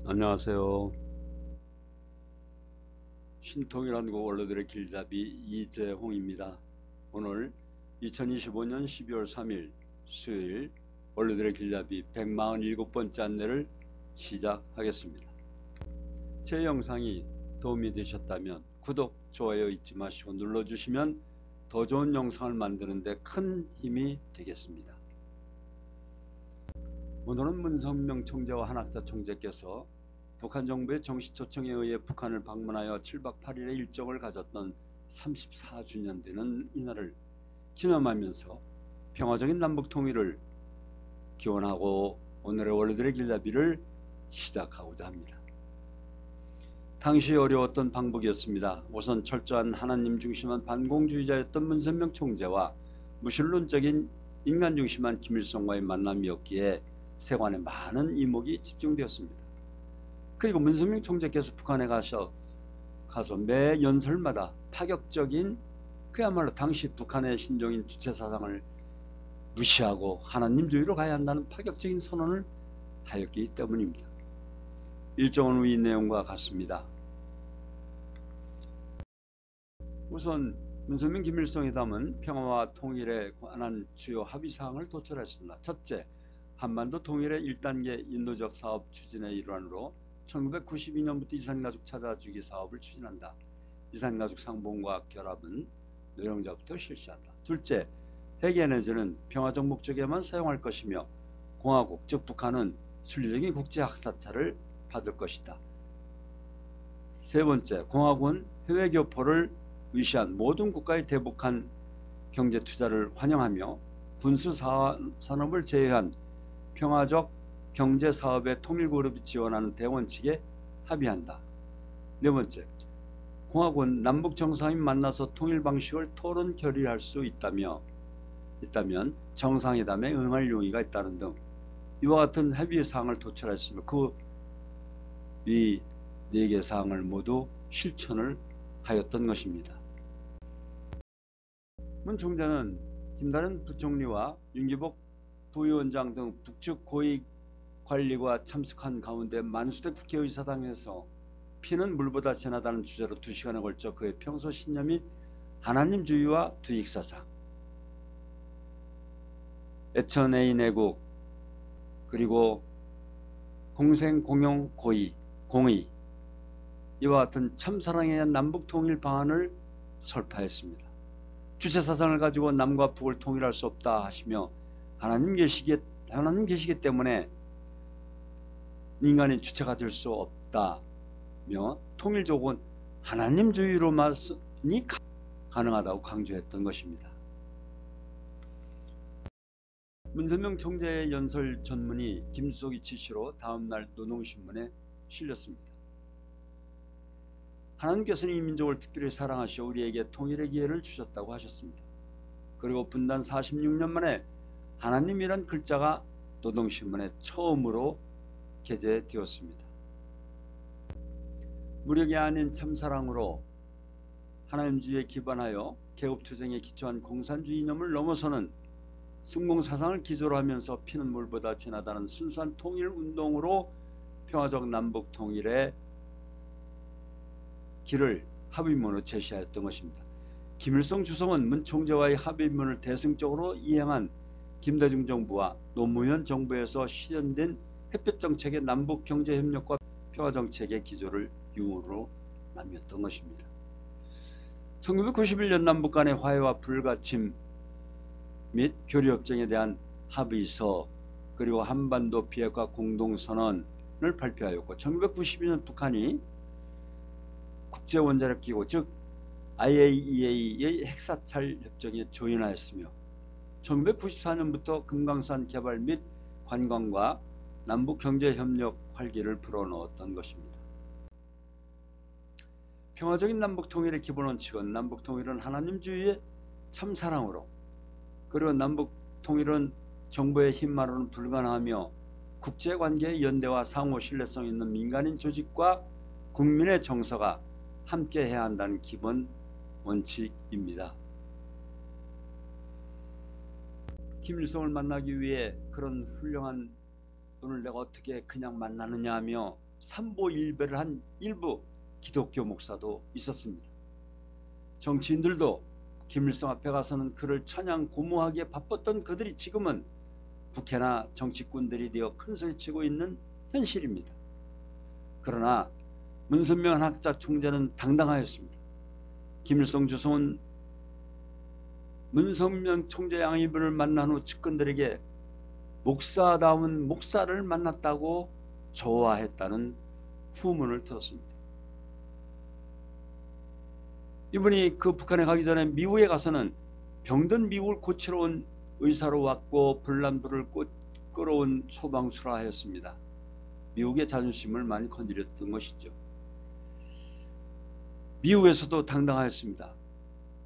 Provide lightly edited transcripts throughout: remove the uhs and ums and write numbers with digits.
안녕하세요. 신통일한국 원로들의 길잡이 이재홍입니다. 오늘 2025년 12월 3일 수요일 원로들의 길잡이 147번째 안내를 시작하겠습니다. 제 영상이 도움이 되셨다면 구독, 좋아요 잊지 마시고 눌러주시면 더 좋은 영상을 만드는 데 큰 힘이 되겠습니다. 오늘은 문성명 총재와 한학자 총재께서 북한 정부의 정식 초청에 의해 북한을 방문하여 7박 8일의 일정을 가졌던 34주년 되는 이날을 기념하면서 평화적인 남북 통일을 기원하고 오늘의 원로들의 길잡이를 시작하고자 합니다. 당시 어려웠던 방법이었습니다. 우선 철저한 하나님 중심한 반공주의자였던 문선명 총재와 무신론적인 인간 중심한 김일성과의 만남이었기에 세관에 많은 이목이 집중되었습니다. 그리고 문선명 총재께서 북한에 가서 매 연설마다 파격적인 그야말로 당시 북한의 신종인 주체사상을 무시하고 하나님주의로 가야 한다는 파격적인 선언을 하였기 때문입니다. 일정은 위 내용과 같습니다. 우선 문선명 김일성 회담은 평화와 통일에 관한 주요 합의사항을 도출했습니다. 첫째, 한반도 통일의 1단계 인도적 사업 추진의 일환으로 1992년부터 이산가족 찾아주기 사업을 추진한다. 이산가족 상봉과 결합은 노령자부터 실시한다. 둘째, 핵에너지는 평화적 목적에만 사용할 것이며 공화국 즉 북한은 순리적인 국제학사차를 받을 것이다. 세 번째, 공화국은 해외교포를 위시한 모든 국가의 대북한 경제투자를 환영하며 군수산업을 제외한 평화적 경제사업의 통일그룹이 지원하는 대원칙에 합의한다. 네 번째, 공화국은 남북 정상이 만나서 통일 방식을 토론 결의할 수 있다면 정상회담에 응할 용의가 있다는 등 이와 같은 합의사항을 도출했으며 이 4개 사항을 모두 실천을 하였던 것입니다. 문 총재는 김다른 부총리와 윤기복 부위원장 등 북측 고위 관리가 참석한 가운데 만수대 국회의사당에서 피는 물보다 진하다는 주제로 2시간에 걸쳐 그의 평소 신념이 하나님주의와 투익사상, 애천A 내국, 그리고 공생공용 공의 이와 같은 참사랑에 의한 남북통일 방안을 설파했습니다. 주체사상을 가지고 남과 북을 통일할 수 없다 하시며 하나님 계시기 때문에 인간이 주체가 될 수 없다며 통일족은 하나님주의로만이 가능하다고 강조했던 것입니다. 문선명 총재의 연설 전문이 김수석이 지시로 다음날 노동신문에 실렸습니다. 하나님께서는 이 민족을 특별히 사랑하시어 우리에게 통일의 기회를 주셨다고 하셨습니다. 그리고 분단 46년 만에 하나님이란 글자가 노동신문에 처음으로 게재되었습니다. 무력이 아닌 참사랑으로 하나님주의에 기반하여 개업투쟁에 기초한 공산주의 이념을 넘어서는 순공사상을 기조로 하면서 피는 물보다 진하다는 순수한 통일운동으로 평화적 남북 통일의 길을 합의문으로 제시하였던 것입니다. 김일성 주석은 문 총재와의 합의문을 대승적으로 이행한 김대중 정부와 노무현 정부에서 실현된 햇볕정책의 남북경제협력과 평화정책의 기조를 유무로 남겼던 것입니다. 1991년 남북 간의 화해와 불가침 및 교류협정에 대한 합의서 그리고 한반도 비핵화 공동선언을 발표하였고 1992년 북한이 국제원자력기구 즉 IAEA의 핵사찰 협정에 조인하였으며 1994년부터 금강산 개발 및 관광과 남북경제협력 활기를 불어넣었던 것입니다. 평화적인 남북통일의 기본원칙은 남북통일은 하나님주의의 참사랑으로 그리고 남북통일은 정부의 힘만으로는 불가능하며 국제관계의 연대와 상호 신뢰성 있는 민간인 조직과 국민의 정서가 함께 해야 한다는 기본 원칙입니다. 김일성을 만나기 위해 그런 훌륭한 분을 내가 어떻게 그냥 만나느냐 하며 삼보일배를 한 일부 기독교 목사도 있었습니다. 정치인들도 김일성 앞에 가서는 그를 찬양 고무하기에 바빴던 그들이 지금은 국회나 정치꾼들이 되어 큰소리치고 있는 현실입니다. 그러나 문선명 학자 총재는 당당하였습니다. 김일성 주석은 문선명 총재 양이분을 만난 후 측근들에게 목사다운 목사를 만났다고 좋아했다는 후문을 들었습니다. 이분이 그 북한에 가기 전에 미국에 가서는 병든 미국을 고치러 온 의사로 왔고 불난불을 끌어온 소방수라 하였습니다. 미국의 자존심을 많이 건드렸던 것이죠. 미국에서도 당당하였습니다.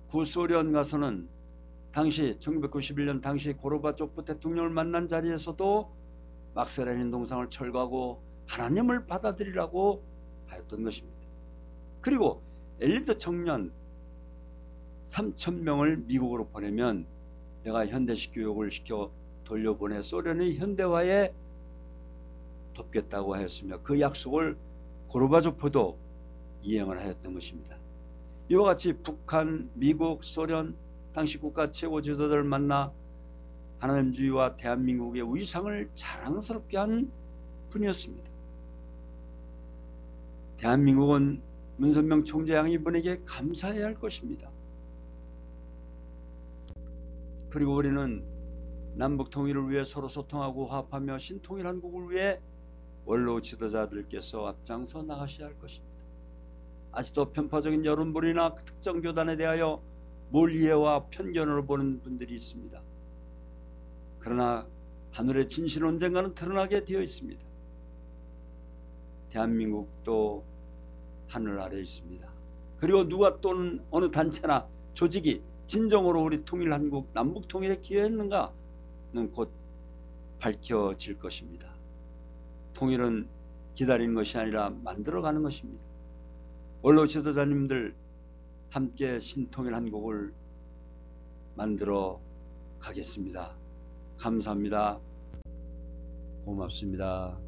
구소련 가서는 당시 1991년 당시 고르바초프 대통령을 만난 자리에서도 막스 레닌 동상을 철거하고 하나님을 받아들이라고 하였던 것입니다. 그리고 엘리트 청년 3,000명을 미국으로 보내면 내가 현대식 교육을 시켜 돌려보내 소련의 현대화에 돕겠다고 하였으며 그 약속을 고르바초프도 이행을 하였던 것입니다. 이와 같이 북한, 미국, 소련 당시 국가 최고 지도자를 만나 하나님주의와 대한민국의 위상을 자랑스럽게 한 분이었습니다. 대한민국은 문선명 총재양 이분에게 감사해야 할 것입니다. 그리고 우리는 남북 통일을 위해 서로 소통하고 화합하며 신통일 한국을 위해 원로 지도자들께서 앞장서 나가셔야 할 것입니다. 아직도 편파적인 여론몰이나 특정 교단에 대하여 몰이해와 편견으로 보는 분들이 있습니다. 그러나 하늘의 진실은 언젠가는 드러나게 되어 있습니다. 대한민국도 하늘 아래에 있습니다. 그리고 누가 또는 어느 단체나 조직이 진정으로 우리 통일한국 남북 통일에 기여했는가는 곧 밝혀질 것입니다. 통일은 기다리는 것이 아니라 만들어가는 것입니다. 원로 지도자님들 함께 신통일 한국을 만들어 가겠습니다. 감사합니다. 고맙습니다.